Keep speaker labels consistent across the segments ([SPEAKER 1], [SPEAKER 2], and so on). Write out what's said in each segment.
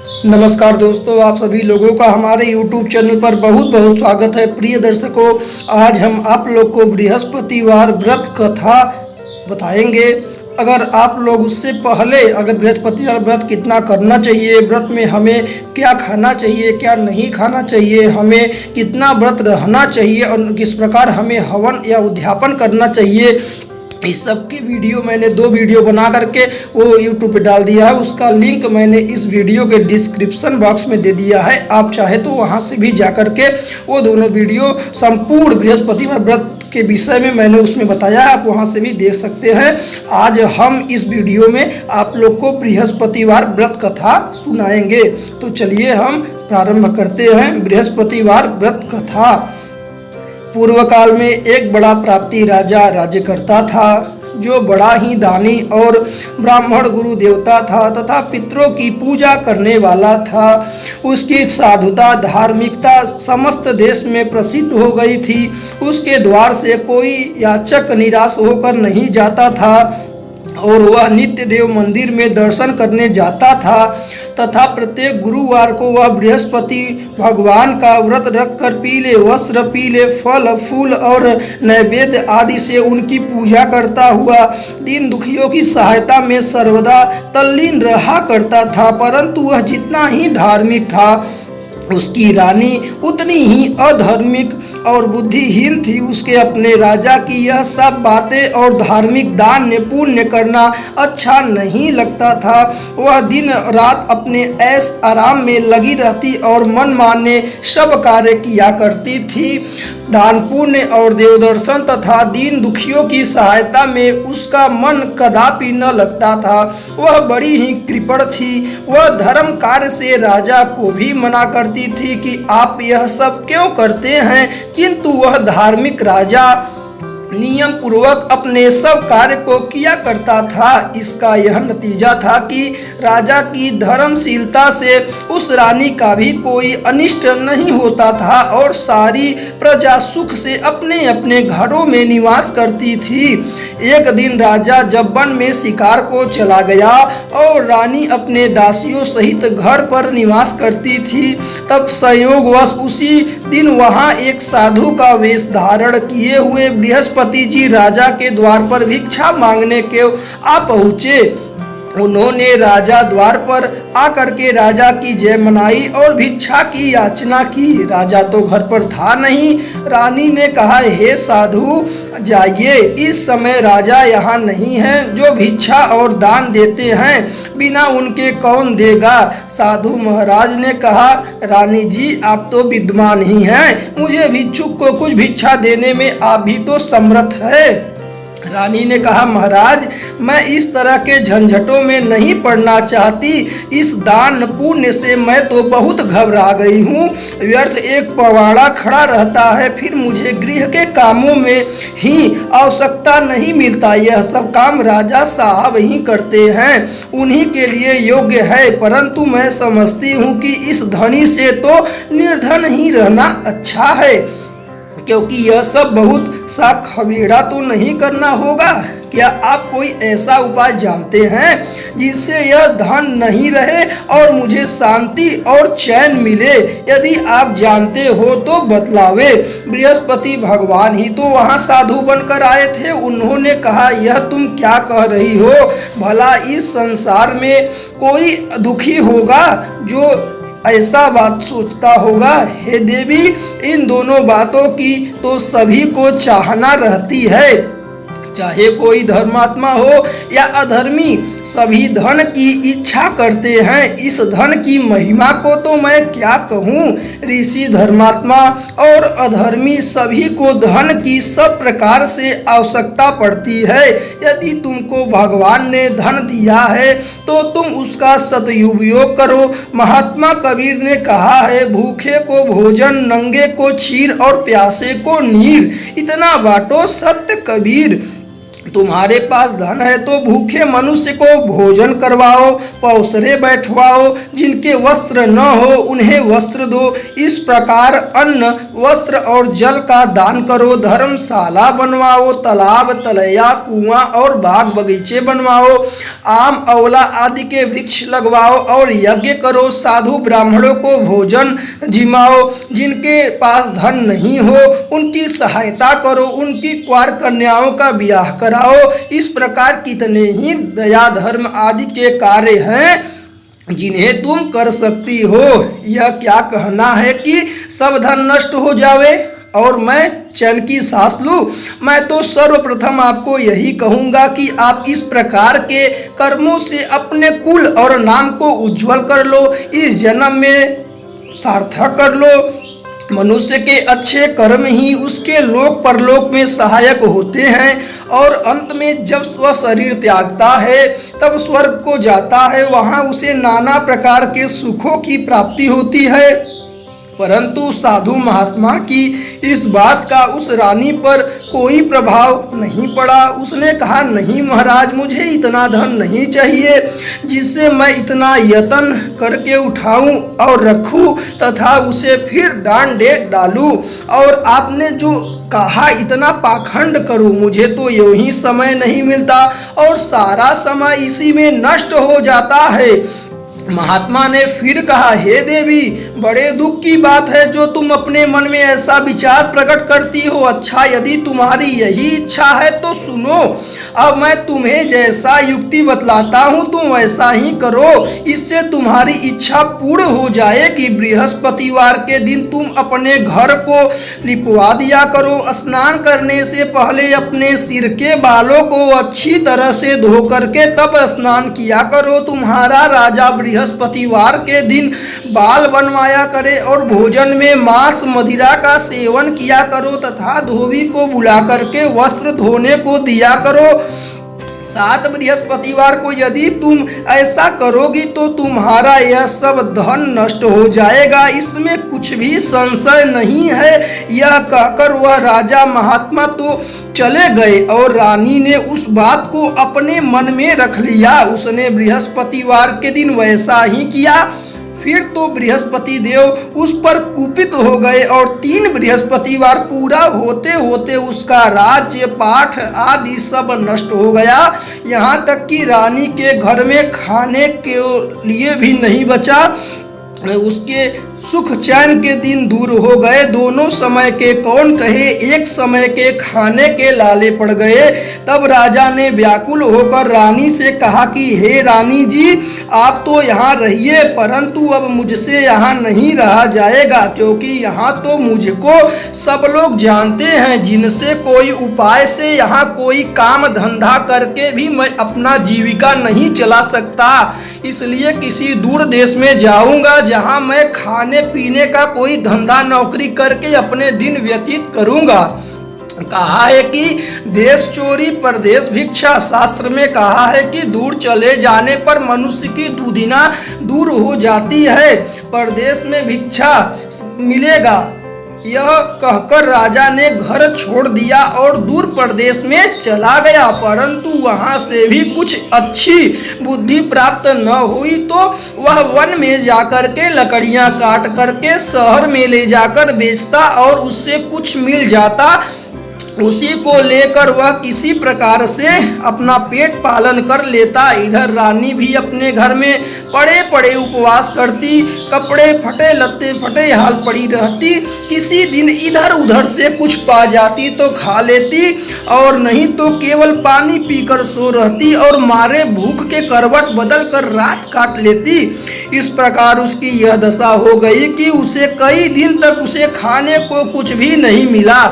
[SPEAKER 1] नमस्कार दोस्तों, आप सभी लोगों का हमारे YouTube चैनल पर बहुत बहुत स्वागत है। प्रिय दर्शकों, आज हम आप लोग को बृहस्पतिवार व्रत कथा बताएंगे। अगर आप लोग उससे पहले अगर बृहस्पतिवार व्रत कितना करना चाहिए, व्रत में हमें क्या खाना चाहिए, क्या नहीं खाना चाहिए, हमें कितना व्रत रहना चाहिए और किस प्रकार हमें हवन या उद्यापन करना चाहिए, इस सब की वीडियो मैंने 2 वीडियो बना करके वो YouTube पे डाल दिया है। उसका लिंक मैंने इस वीडियो के डिस्क्रिप्शन बॉक्स में दे दिया है। आप चाहे तो वहाँ से भी जा करके वो दोनों वीडियो संपूर्ण बृहस्पतिवार व्रत के विषय में मैंने उसमें बताया है, आप वहाँ से भी देख सकते हैं। आज हम इस वीडियो में आप लोग को बृहस्पतिवार व्रत कथा सुनाएंगे। तो चलिए हम प्रारंभ करते हैं बृहस्पतिवार व्रत कथा। पूर्व काल में एक बड़ा प्राप्ति राजा राज्य करता था, जो बड़ा ही दानी और ब्राह्मण गुरु देवता था तथा पितरों की पूजा करने वाला था। उसकी साधुता धार्मिकता समस्त देश में प्रसिद्ध हो गई थी। उसके द्वार से कोई याचक निराश होकर नहीं जाता था और वह नित्य देव मंदिर में दर्शन करने जाता था तथा प्रत्येक गुरुवार को वह बृहस्पति भगवान का व्रत रखकर पीले वस्त्र, पीले फल फूल और नैवेद्य आदि से उनकी पूजा करता हुआ दीन दुखियों की सहायता में सर्वदा तल्लीन रहा करता था। परंतु वह जितना ही धार्मिक था, उसकी रानी उतनी ही अधार्मिक और बुद्धिहीन थी। उसके अपने राजा की यह सब बातें और धार्मिक दान पुण्य करना अच्छा नहीं लगता था। वह दिन रात अपने ऐश आराम में लगी रहती और मन माने सब कार्य किया करती थी। दान पुण्य और देवदर्शन तथा दीन दुखियों की सहायता में उसका मन कदापि न लगता था। वह बड़ी ही कृपण थी। वह धर्म कार्य से राजा को भी मना करती थी कि आप यह सब क्यों करते हैं, किंतु वह धार्मिक राजा नियम पूर्वक अपने सब कार्य को किया करता था। इसका यह नतीजा था कि राजा की धर्मशीलता से उस रानी का भी कोई अनिष्ट नहीं होता था और सारी प्रजा सुख से अपने अपने घरों में निवास करती थी। एक दिन राजा जब वन में शिकार को चला गया और रानी अपने दासियों सहित घर पर निवास करती थी, तब संयोगवश उसी दिन वहां एक साधु का वेश धारण किए हुए बृहस्पति जी राजा के द्वार पर भिक्षा मांगने के आ पहुँचे। उन्होंने राजा द्वार पर आकर के राजा की जय मनाई और भिक्षा की याचना की। राजा तो घर पर था नहीं। रानी ने कहा, हे साधु जाइए, इस समय राजा यहाँ नहीं है। जो भिक्षा और दान देते हैं बिना उनके कौन देगा। साधु महाराज ने कहा, रानी जी आप तो विद्वान ही हैं, मुझे भिक्षुक को कुछ भिक्षा देने में आप भी तो समर्थ है। रानी ने कहा, महाराज मैं इस तरह के झंझटों में नहीं पड़ना चाहती। इस दान पुण्य से मैं तो बहुत घबरा गई हूँ। व्यर्थ एक पवाड़ा खड़ा रहता है, फिर मुझे गृह के कामों में ही आवश्यकता नहीं मिलता। यह सब काम राजा साहब ही करते हैं, उन्हीं के लिए योग्य है। परंतु मैं समझती हूँ कि इस धनी से तो निर्धन ही रहना अच्छा है, क्योंकि यह सब बहुत सा खबेड़ा तो नहीं करना होगा। क्या आप कोई ऐसा उपाय जानते हैं जिससे यह धन नहीं रहे और मुझे शांति और चैन मिले? यदि आप जानते हो तो बतलावे। बृहस्पति भगवान ही तो वहाँ साधु बनकर आए थे। उन्होंने कहा, यह तुम क्या कह रही हो? भला इस संसार में कोई दुखी होगा जो ऐसा बात सोचता होगा? हे देवी, इन दोनों बातों की तो सभी को चाहना रहती है, चाहे कोई धर्मात्मा हो या अधर्मी, सभी धन की इच्छा करते हैं। इस धन की महिमा को तो मैं क्या कहूँ। ऋषि धर्मात्मा और अधर्मी सभी को धन की सब प्रकार से आवश्यकता पड़ती है। यदि तुमको भगवान ने धन दिया है तो तुम उसका सदुपयोग करो। महात्मा कबीर ने कहा है, भूखे को भोजन, नंगे को चीर और प्यासे को नीर, इतना बांटो सत्य कबीर। तुम्हारे पास धन है तो भूखे मनुष्य को भोजन करवाओ, पौसरे बैठवाओ, जिनके वस्त्र न हो उन्हें वस्त्र दो। इस प्रकार अन्न, वस्त्र और जल का दान करो। धर्मशाला बनवाओ, तालाब, तलैया, कुआं और बाग बगीचे बनवाओ। आम, औला आदि के वृक्ष लगवाओ और यज्ञ करो। साधु ब्राह्मणों को भोजन जिमाओ। जिनके पास धन नहीं हो उनकी सहायता करो, उनकी कुंवार कन्याओं का ब्याह कराओ। इस प्रकार कितने ही दया, धर्म आदि के कार्य हैं जिन्हें तुम कर सकती हो। यह क्या कहना है कि सब धन नष्ट हो जावे और मैं चैन की सांस लूं? मैं तो सर्वप्रथम आपको यही कहूंगा कि आप इस प्रकार के कर्मों से अपने कुल और नाम को उज्जवल कर लो, इस जन्म में सार्थक कर लो। मनुष्य के अच्छे कर्म ही उसके लोक परलोक में सहायक होते हैं और अंत में जब वह शरीर त्यागता है तब स्वर्ग को जाता है। वहाँ उसे नाना प्रकार के सुखों की प्राप्ति होती है। परंतु साधु महात्मा की इस बात का उस रानी पर कोई प्रभाव नहीं पड़ा। उसने कहा, नहीं महाराज, मुझे इतना धन नहीं चाहिए जिससे मैं इतना यत्न करके उठाऊं और रखूं तथा उसे फिर दान दे डालूं। और आपने जो कहा इतना पाखंड करूं, मुझे तो यूं ही समय नहीं मिलता और सारा समय इसी में नष्ट हो जाता है। महात्मा ने फिर कहा, हे देवी, बड़े दुख की बात है जो तुम अपने मन में ऐसा विचार प्रकट करती हो। अच्छा, यदि तुम्हारी यही इच्छा है तो सुनो, अब मैं तुम्हें जैसा युक्ति बतलाता हूँ तुम वैसा ही करो, इससे तुम्हारी इच्छा पूर्ण हो जाएगी। बृहस्पतिवार के दिन तुम अपने घर को लिपवा दिया करो। स्नान करने से पहले अपने सिर के बालों को अच्छी तरह से धो करके तब स्नान किया करो। तुम्हारा राजा बृहस्पतिवार के दिन बाल बनवाया करे और भोजन में मांस मदिरा का सेवन किया करो तथा धोबी को बुला करके वस्त्र धोने को दिया करो। 7 बृहस्पतिवार को यदि तुम ऐसा करोगी तो तुम्हारा यह सब धन नष्ट हो जाएगा, इसमें कुछ भी संशय नहीं है। यह कहकर वह राजा महात्मा तो चले गए और रानी ने उस बात को अपने मन में रख लिया। उसने बृहस्पतिवार के दिन वैसा ही किया। फिर तो बृहस्पति देव उस पर कुपित हो गए और 3 बृहस्पतिवार पूरा होते होते उसका राज्य पाठ आदि सब नष्ट हो गया। यहाँ तक कि रानी के घर में खाने के लिए भी नहीं बचा। उसके सुख चैन के दिन दूर हो गए। दोनों समय के कौन कहे, एक समय के खाने के लाले पड़ गए। तब राजा ने व्याकुल होकर रानी से कहा कि हे रानी जी, आप तो यहाँ रहिए, परंतु अब मुझसे यहाँ नहीं रहा जाएगा, क्योंकि यहाँ तो मुझको सब लोग जानते हैं। जिनसे कोई उपाय से यहाँ कोई काम धंधा करके भी मैं अपना जीविका नहीं चला सकता। इसलिए किसी दूर देश में जाऊंगा जहाँ मैं खाने पीने का कोई धंधा नौकरी करके अपने दिन व्यतीत करूंगा। कहा है कि देश चोरी परदेश भिक्षा। शास्त्र में कहा है कि दूर चले जाने पर मनुष्य की दुदिना दूर हो जाती है, परदेश में भिक्षा मिलेगा। यह कहकर राजा ने घर छोड़ दिया और दूर प्रदेश में चला गया। परंतु वहां से भी कुछ अच्छी बुद्धि प्राप्त न हुई तो वह वन में जाकर के लकड़ियां काट करके शहर में ले जाकर बेचता और उससे कुछ मिल जाता। उसी को लेकर वह किसी प्रकार से अपना पेट पालन कर लेता। इधर रानी भी अपने घर में पड़े पड़े उपवास करती, कपड़े फटे लत्ते फटे हाल पड़ी रहती। किसी दिन इधर उधर से कुछ पा जाती तो खा लेती और नहीं तो केवल पानी पीकर सो रहती और मारे भूख के करवट बदल कर रात काट लेती। इस प्रकार उसकी यह दशा हो गई कि उसे कई दिन तक उसे खाने को कुछ भी नहीं मिला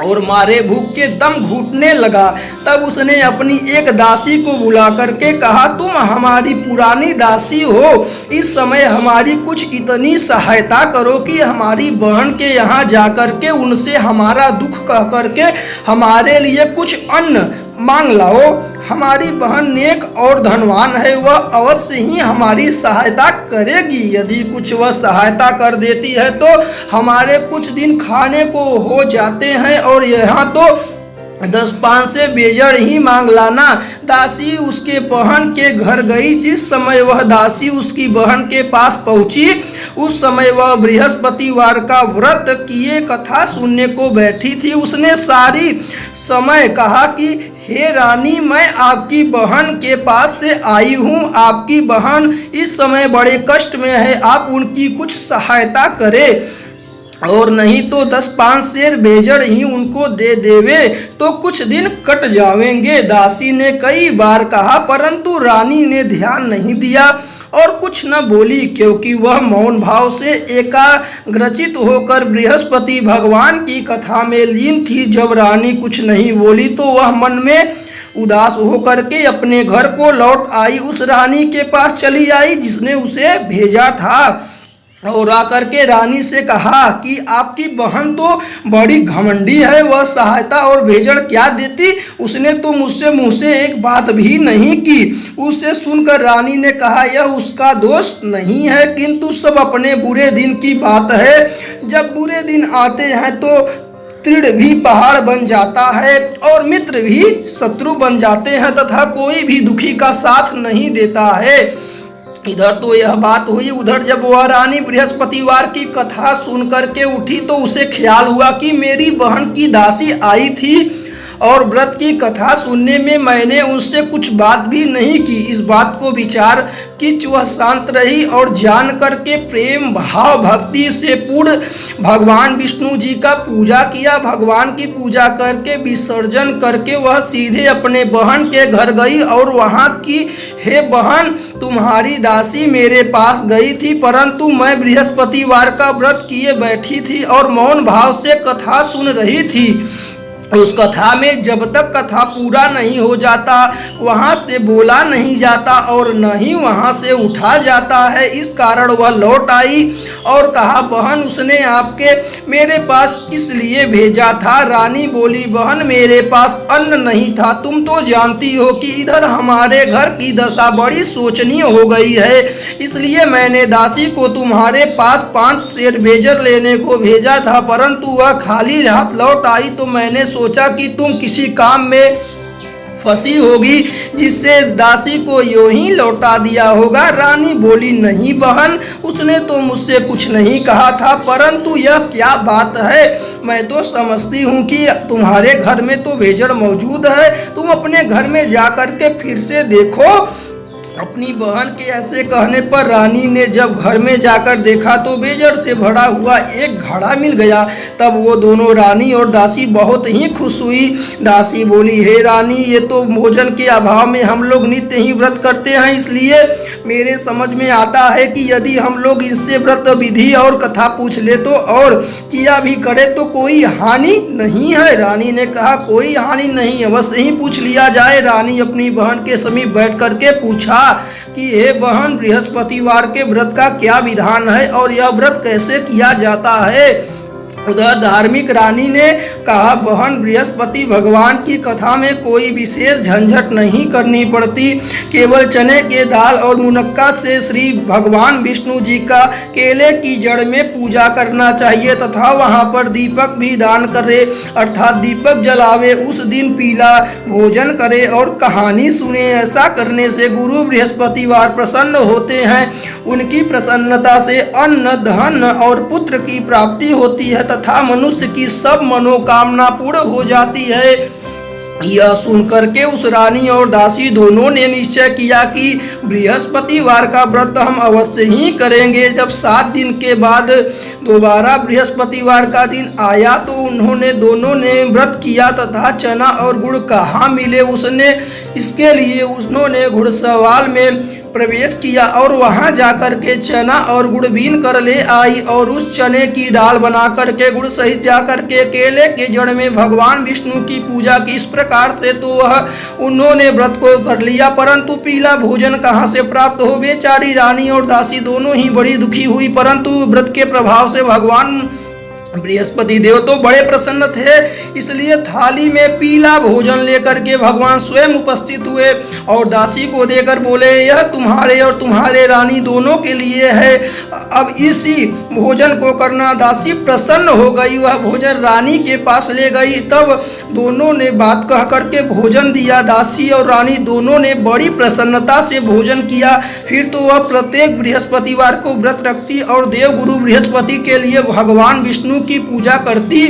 [SPEAKER 1] और मारे भूख के दम घुटने लगा। तब उसने अपनी एक दासी को बुला करके कहा, तुम हमारी पुरानी दासी हो, इस समय हमारी कुछ इतनी सहायता करो कि हमारी बहन के यहाँ जा करके उनसे हमारा दुख कह करके हमारे लिए कुछ अन्न मांग लाओ। हमारी बहन नेक और धनवान है, वह अवश्य ही हमारी सहायता करेगी। यदि कुछ वह सहायता कर देती है तो हमारे कुछ दिन खाने को हो जाते हैं और यहाँ तो 10 पान से बेजड़ ही मांग लाना। दासी उसके बहन के घर गई। जिस समय वह दासी उसकी बहन के पास पहुंची उस समय वह बृहस्पतिवार का व्रत किए कथा सुनने को बैठी थी। उसने सारी समय कहा कि हे रानी, मैं आपकी बहन के पास से आई हूँ। आपकी बहन इस समय बड़े कष्ट में है, आप उनकी कुछ सहायता करें, और नहीं तो 10 पान शेर बेजड़ ही उनको दे देवे तो कुछ दिन कट जावेंगे। दासी ने कई बार कहा, परंतु रानी ने ध्यान नहीं दिया और कुछ न बोली, क्योंकि वह मौन भाव से एकाग्रचित होकर बृहस्पति भगवान की कथा में लीन थी। जब रानी कुछ नहीं बोली तो वह मन में उदास होकर के अपने घर को लौट आई। उस रानी के पास चली आई जिसने उसे भेजा था, और आकर के रानी से कहा कि आपकी बहन तो बड़ी घमंडी है, वह सहायता और भेजड़ क्या देती, उसने तो मुझसे मुँह से एक बात भी नहीं की। उससे सुनकर रानी ने कहा, यह उसका दोष नहीं है, किंतु सब अपने बुरे दिन की बात है। जब बुरे दिन आते हैं तो तृण भी पहाड़ बन जाता है और मित्र भी शत्रु बन जाते हैं, तथा कोई भी दुखी का साथ नहीं देता है। इधर तो यह बात हुई। उधर जब वह रानी बृहस्पतिवार की कथा सुन करके उठी तो उसे ख्याल हुआ कि मेरी बहन की दासी आई थी और व्रत की कथा सुनने में मैंने उनसे कुछ बात भी नहीं की। इस बात को विचार कि वह शांत रही और जान करके प्रेम भाव भक्ति से पूर्ण भगवान विष्णु जी का पूजा किया। भगवान की पूजा करके विसर्जन करके वह सीधे अपने बहन के घर गई और वहाँ की, हे बहन, तुम्हारी दासी मेरे पास गई थी, परंतु मैं बृहस्पतिवार का व्रत किए बैठी थी और मौन भाव से कथा सुन रही थी। उस कथा में जब तक कथा पूरा नहीं हो जाता वहाँ से बोला नहीं जाता और न ही वहाँ से उठा जाता है। इस कारण वह लौट आई और कहा, बहन, उसने आपके मेरे पास किस लिए भेजा था? रानी बोली, बहन, मेरे पास अन्न नहीं था। तुम तो जानती हो कि इधर हमारे घर की दशा बड़ी शोचनीय हो गई है, इसलिए मैंने दासी को तुम्हारे पास 5 शेर बेजड़ लेने को भेजा था, परंतु वह खाली हाथ लौट आई तो मैंने सोचा कि तुम किसी काम में फंसी होगी जिससे दासी को यूं ही लौटा दिया होगा। रानी बोली, नहीं बहन, उसने तो मुझसे कुछ नहीं कहा था, परंतु यह क्या बात है? मैं तो समझती हूँ कि तुम्हारे घर में तो बेजड़ मौजूद है, तुम अपने घर में जा कर के फिर से देखो। अपनी बहन के ऐसे कहने पर रानी ने जब घर में जाकर देखा तो बेजड़ से भरा हुआ एक घड़ा मिल गया। तब वो दोनों, रानी और दासी, बहुत ही खुश हुई। दासी बोली, हे रानी, ये तो भोजन के अभाव में हम लोग नित्य ही व्रत करते हैं, इसलिए मेरे समझ में आता है कि यदि हम लोग इससे व्रत विधि और कथा पूछ ले तो और किया भी करे तो कोई हानि नहीं है। रानी ने कहा, कोई हानि नहीं है, बस यही पूछ लिया जाए। रानी अपनी बहन के समीप बैठ करके पूछा कि हे बहन, बृहस्पतिवार के व्रत का क्या विधान है और यह व्रत कैसे किया जाता है? उधर धार्मिक रानी ने कहा, बहन, बृहस्पति भगवान की कथा में कोई विशेष झंझट नहीं करनी पड़ती, केवल चने के दाल और मुनक्का से श्री भगवान विष्णु जी का केले की जड़ में पूजा करना चाहिए तथा वहां पर दीपक भी दान करे, अर्थात दीपक जलावे। उस दिन पीला भोजन करे और कहानी सुने। ऐसा करने से गुरु बृहस्पतिवार प्रसन्न होते हैं। उनकी प्रसन्नता से अन्न, धन और पुत्र की प्राप्ति होती है तथा मनुष्य की सब मनोकामना पूर्ण हो जाती है। यह सुनकर के उस रानी और दासी दोनों ने निश्चय किया कि बृहस्पतिवार का व्रत हम अवश्य ही करेंगे। जब 7 दिन के बाद दोबारा बृहस्पतिवार का दिन आया तो उन्होंने दोनों ने व्रत किया तथा चना और गुड़ कहाँ मिले इसके लिए उन्होंने घुड़सवाल में प्रवेश किया और वहां जाकर के चना और गुड़ बीन कर ले आई और उस चने की दाल बना करके गुड़ सहित जाकर के केले के जड़ में भगवान विष्णु की पूजा की। इस प्रकार से तो वह उन्होंने व्रत को कर लिया, परंतु पीला भोजन कहाँ से प्राप्त हो? बेचारी रानी और दासी दोनों ही बड़ी दुखी हुई, परंतु व्रत के प्रभाव से भगवान बृहस्पति देव तो बड़े प्रसन्न थे, इसलिए थाली में पीला भोजन लेकर के भगवान स्वयं उपस्थित हुए और दासी को देकर बोले, यह तुम्हारे और तुम्हारे रानी दोनों के लिए है, अब इसी भोजन को करना। दासी प्रसन्न हो गई, वह भोजन रानी के पास ले गई। तब दोनों ने बात कह करके भोजन दिया। दासी और रानी दोनों ने बड़ी प्रसन्नता से भोजन किया। फिर तो वह प्रत्येक बृहस्पतिवार को व्रत रखती और देवगुरु बृहस्पति के लिए भगवान विष्णु की पूजा करती।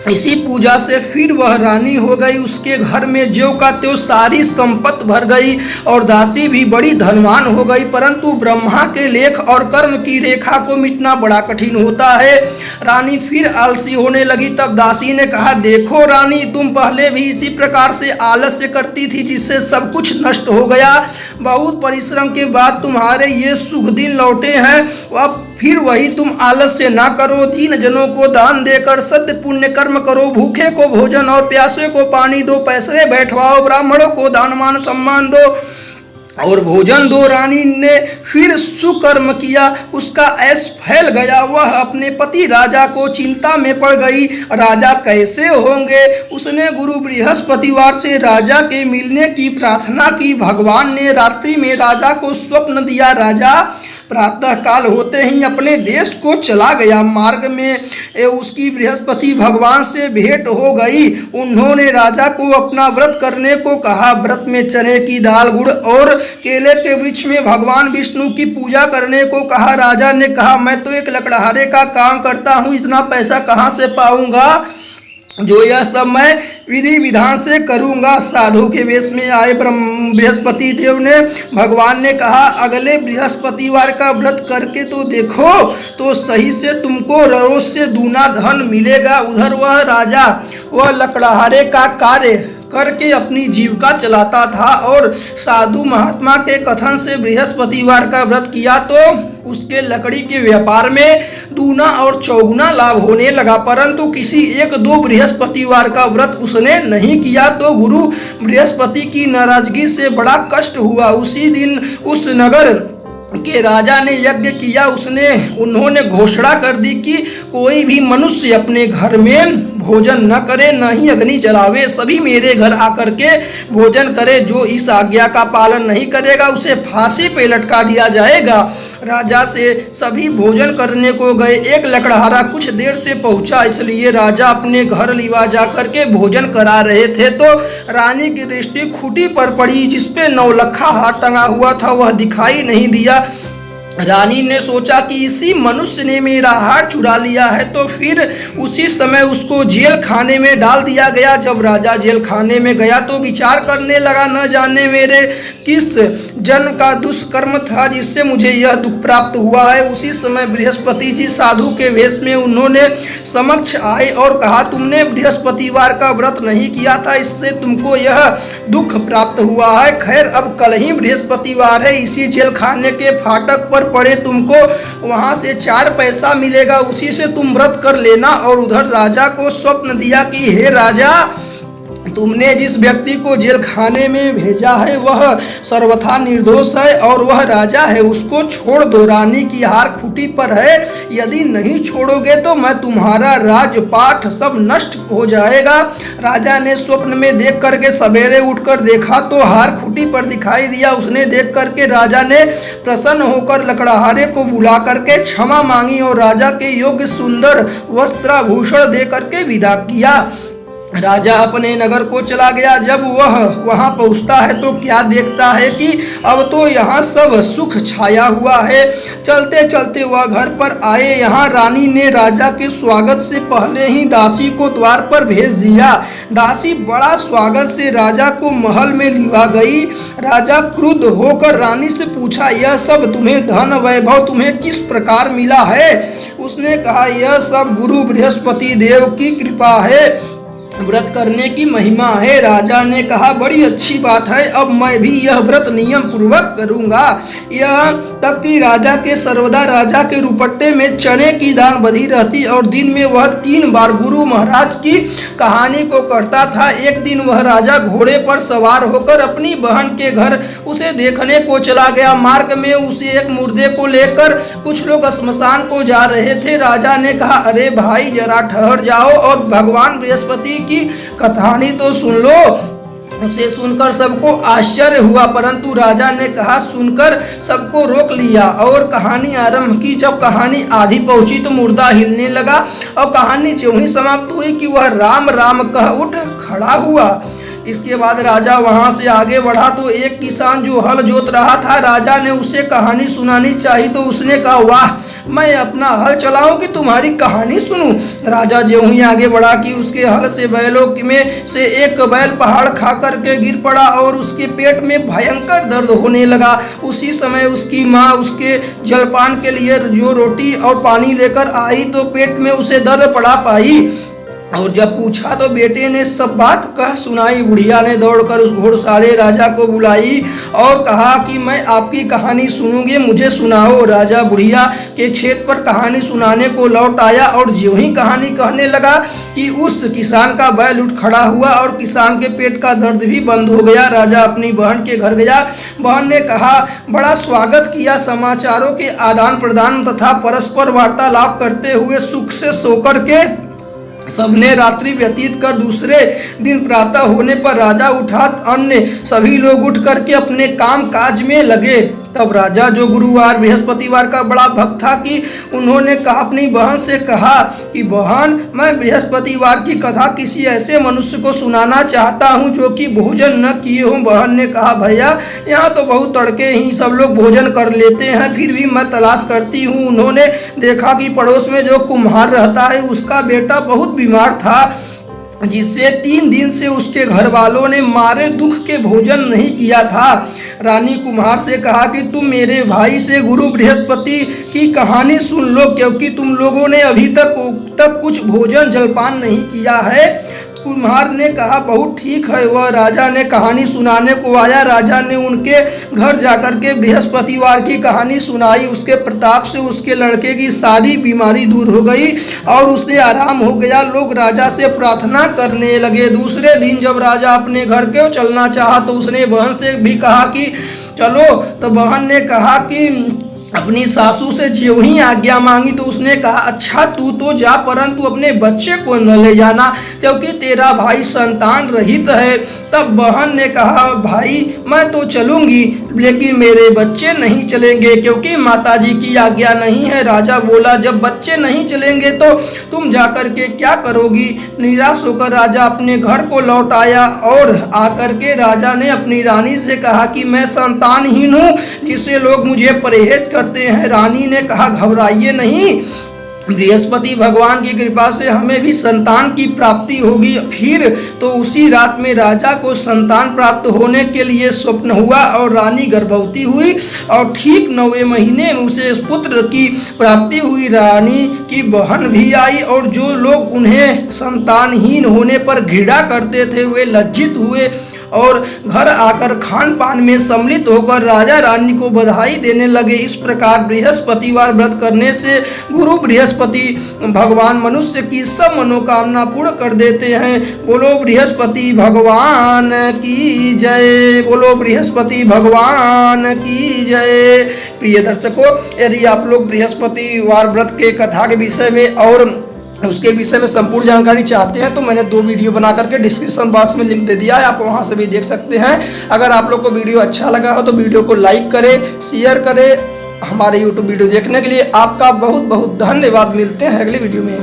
[SPEAKER 1] इसी पूजा से फिर वह रानी हो गई। उसके घर में ज्यों का त्यों सारी संपत्ति भर गई और दासी भी बड़ी धनवान हो गई। परंतु ब्रह्मा के लेख और कर्म की रेखा को मिटना बड़ा कठिन होता है। रानी फिर आलसी होने लगी। तब दासी ने कहा, देखो रानी, तुम पहले भी इसी प्रकार से आलस्य करती थी, जिससे सब कुछ नष्ट हो गया। बहुत परिश्रम के बाद तुम्हारे ये सुख दिन लौटे हैं। अब फिर वही तुम आलस्य ना करो, 3 जनों को दान देकर सत्य पुण्य कर्म करो, भूखे को भोजन और प्यासे को पानी दो, पैसे बैठवाओ, ब्राह्मणों को दान मान सम्मान दो और भोजन दो। रानी ने फिर सुकर्म किया, उसका ऐश फैल गया। वह अपने पति राजा को चिंता में पड़ गई, राजा कैसे होंगे। उसने गुरु बृहस्पतिवार से राजा के मिलने की प्रार्थना की। भगवान ने रात्रि में राजा को स्वप्न दिया। राजा प्रातः काल होते ही अपने देश को चला गया। मार्ग में उसकी बृहस्पति भगवान से भेंट हो गई। उन्होंने राजा को अपना व्रत करने को कहा। व्रत में चने की दाल, गुड़ और केले के वृक्ष में भगवान विष्णु की पूजा करने को कहा। राजा ने कहा, मैं तो एक लकड़हारे का काम करता हूँ, इतना पैसा कहाँ से पाऊंगा जो यह सब मैं विधि विधान से करूंगा। साधु के वेश में आए बृहस्पति देव ने भगवान ने कहा, अगले बृहस्पतिवार का व्रत करके तो देखो, तो सही से तुमको रोज से दूना धन मिलेगा। उधर वह राजा वह लकड़हारे का कार्य करके अपनी जीविका चलाता था और साधु महात्मा के कथन से बृहस्पतिवार का व्रत किया तो उसके लकड़ी के व्यापार में दूना और चौगुना लाभ होने लगा। परंतु किसी 1-2 बृहस्पतिवार का व्रत उसने नहीं किया तो गुरु बृहस्पति की नाराजगी से बड़ा कष्ट हुआ। उसी दिन उस नगर के राजा ने यज्ञ किया। उन्होंने घोषणा कर दी कि कोई भी मनुष्य अपने घर में भोजन न करे, न ही अग्नि जलावे, सभी मेरे घर आकर के भोजन करे। जो इस आज्ञा का पालन नहीं करेगा उसे फांसी पे लटका दिया जाएगा। राजा से सभी भोजन करने को गए। एक लकड़हारा कुछ देर से पहुंचा, इसलिए राजा अपने घर लिवा जा करके भोजन करा रहे थे तो रानी की दृष्टि खूंटी पर पड़ी, जिसपे 9 लखा हाथ टंगा हुआ था, वह दिखाई नहीं दिया। रानी ने सोचा कि इसी मनुष्य ने मेरा हार चुरा लिया है, तो फिर उसी समय उसको जेल खाने में डाल दिया गया। जब राजा जेल खाने में गया तो विचार करने लगा, न जाने मेरे किस जन्म का दुष्कर्म था जिससे मुझे यह दुख प्राप्त हुआ है। उसी समय बृहस्पति जी साधु के वेश में उन्होंने समक्ष आए और कहा, तुमने बृहस्पतिवार का व्रत नहीं किया था, इससे तुमको यह दुख प्राप्त हुआ है। खैर, अब कल ही बृहस्पतिवार है, इसी जेल खाने के फाटक पर पड़े तुमको वहां से 4 पैसा मिलेगा, उसी से तुम व्रत कर लेना। और उधर राजा को स्वप्न दिया कि हे राजा, तुमने जिस व्यक्ति को जेल खाने में भेजा है वह सर्वथा निर्दोष है और वह राजा है, उसको छोड़ दो। रानी की हार खूंटी पर है, यदि नहीं छोड़ोगे तो मैं तुम्हारा राजपाट सब नष्ट हो जाएगा। राजा ने स्वप्न में देख करके सवेरे उठकर देखा तो हार खूंटी पर दिखाई दिया। उसने देख करके राजा ने प्रसन्न होकर लकड़हारे को बुला करके क्षमा मांगी और राजा के योग्य सुंदर वस्त्राभूषण दे करके विदा किया। राजा अपने नगर को चला गया। जब वह वहां पहुंचता है तो क्या देखता है कि अब तो यहाँ सब सुख छाया हुआ है। चलते चलते वह घर पर आए। यहाँ रानी ने राजा के स्वागत से पहले ही दासी को द्वार पर भेज दिया। दासी बड़ा स्वागत से राजा को महल में लिवा गई। राजा क्रुद्ध होकर रानी से पूछा, यह सब तुम्हें धन वैभव तुम्हें किस प्रकार मिला है। उसने कहा, यह सब गुरु बृहस्पति देव की कृपा है। व्रत करने की महिमा है। राजा ने कहा बड़ी अच्छी बात है, अब मैं भी यह व्रत नियम पूर्वक करूंगा। यह तब कि राजा के सर्वदा राजा के रुपट्टे में चने की दान बधी रहती और दिन में वह 3 बार गुरु महाराज की कहानी को करता था। एक दिन वह राजा घोड़े पर सवार होकर अपनी बहन के घर उसे देखने को चला गया। मार्ग में उसे एक मुर्दे को लेकर कुछ लोग श्मशान को जा रहे थे। राजा ने कहा अरे भाई जरा ठहर जाओ और भगवान बृहस्पति की कहानी तो सुन लो। उसे सुनकर सबको आश्चर्य हुआ, परंतु राजा ने कहा सुनकर सबको रोक लिया और कहानी आरंभ की। जब कहानी आधी पहुंची तो मुर्दा हिलने लगा और कहानी ज्यों ही समाप्त हुई कि वह राम राम कह उठ खड़ा हुआ। इसके बाद राजा वहां से आगे बढ़ा तो एक किसान जो हल जोत रहा था, राजा ने उसे कहानी सुनानी चाहिए तो उसने कहा वाह, मैं अपना हल चलाऊं कि तुम्हारी कहानी सुनूं। राजा ज्यों ही आगे बढ़ा कि उसके हल से बैलों में से एक बैल पहाड़ खा करके गिर पड़ा और उसके पेट में भयंकर दर्द होने लगा। उसी समय उसकी माँ उसके जलपान के लिए जो रोटी और पानी लेकर आई तो पेट में उसे दर्द पड़ा पाई और जब पूछा तो बेटे ने सब बात कह सुनाई। बुढ़िया ने दौड़कर उस घोड़साले राजा को बुलाई और कहा कि मैं आपकी कहानी सुनूंगी, मुझे सुनाओ। राजा बुढ़िया के खेत पर कहानी सुनाने को लौट आया और ज्यों ही कहानी कहने लगा कि उस किसान का बैल उठ खड़ा हुआ और किसान के पेट का दर्द भी बंद हो गया। राजा अपनी बहन के घर गया। बहन ने कहा बड़ा स्वागत किया। समाचारों के आदान प्रदान तथा परस्पर वार्तालाप करते हुए सुख से सोकर के सबने रात्रि व्यतीत कर दूसरे दिन प्रातः होने पर राजा उठा, अन्य सभी लोग उठ करके अपने काम काज में लगे। तब राजा जो गुरुवार बृहस्पतिवार का बड़ा भक्त था कि उन्होंने कहा अपनी बहन से कहा कि बहन मैं बृहस्पतिवार की कथा किसी ऐसे मनुष्य को सुनाना चाहता हूं जो कि भोजन न किए हो। बहन ने कहा भैया यहाँ तो बहुत तड़के ही सब लोग भोजन कर लेते हैं, फिर भी मैं तलाश करती हूँ। उन्होंने देखा कि पड़ोस में जो कुम्हार रहता है उसका बेटा बहुत बीमार था, जिससे 3 दिन से उसके घर वालों ने मारे दुख के भोजन नहीं किया था। रानी कुम्हार से कहा कि तुम मेरे भाई से गुरु बृहस्पति की कहानी सुन लो, क्योंकि तुम लोगों ने अभी तक कुछ भोजन जलपान नहीं किया है। कुम्हार ने कहा बहुत ठीक है। वह राजा ने कहानी सुनाने को आया। राजा ने उनके घर जाकर के बृहस्पतिवार की कहानी सुनाई। उसके प्रताप से उसके लड़के की सारी बीमारी दूर हो गई और उसे आराम हो गया। लोग राजा से प्रार्थना करने लगे। दूसरे दिन जब राजा अपने घर को चलना चाहा तो उसने बहन से भी कहा कि चलो। तो बहन ने कहा कि अपनी सासू से ज्यों ही आज्ञा मांगी तो उसने कहा अच्छा तू तो जा, परंतु अपने बच्चे को न ले जाना क्योंकि तेरा भाई संतान रहित है। तब बहन ने कहा भाई मैं तो चलूंगी लेकिन मेरे बच्चे नहीं चलेंगे क्योंकि माताजी की आज्ञा नहीं है। राजा बोला जब बच्चे नहीं चलेंगे तो तुम जाकर के क्या करोगी। निराश होकर राजा अपने घर को लौट आया और आकर के राजा ने अपनी रानी से कहा कि मैं संतानहीन हूँ, जिससे लोग मुझे परहेज करते हैं। रानी ने कहा घबराइए नहीं, बृहस्पति भगवान की कृपा से हमें भी संतान की प्राप्ति होगी। फिर तो उसी रात में राजा को संतान प्राप्त होने के लिए स्वप्न हुआ और रानी गर्भवती हुई और ठीक 9वें महीने में उसे पुत्र की प्राप्ति हुई। रानी की बहन भी आई और जो लोग उन्हें संतानहीन होने पर घृणा करते थे वे लज्जित हुए और घर आकर खान पान में सम्मिलित होकर राजा रानी को बधाई देने लगे। इस प्रकार बृहस्पतिवार व्रत करने से गुरु बृहस्पति भगवान मनुष्य की सब मनोकामना पूर्ण कर देते हैं। बोलो बृहस्पति भगवान की जय, बोलो बृहस्पति भगवान की जय। प्रिय दर्शकों, यदि आप लोग बृहस्पतिवार व्रत के कथा के विषय में और उसके विषय में संपूर्ण जानकारी चाहते हैं तो मैंने 2 वीडियो बना करके डिस्क्रिप्शन बॉक्स में लिंक दे दिया है, आप वहां से भी देख सकते हैं। अगर आप लोग को वीडियो अच्छा लगा हो तो वीडियो को लाइक करें, शेयर करें। हमारे YouTube वीडियो देखने के लिए आपका बहुत बहुत धन्यवाद। मिलते हैं अगले वीडियो में।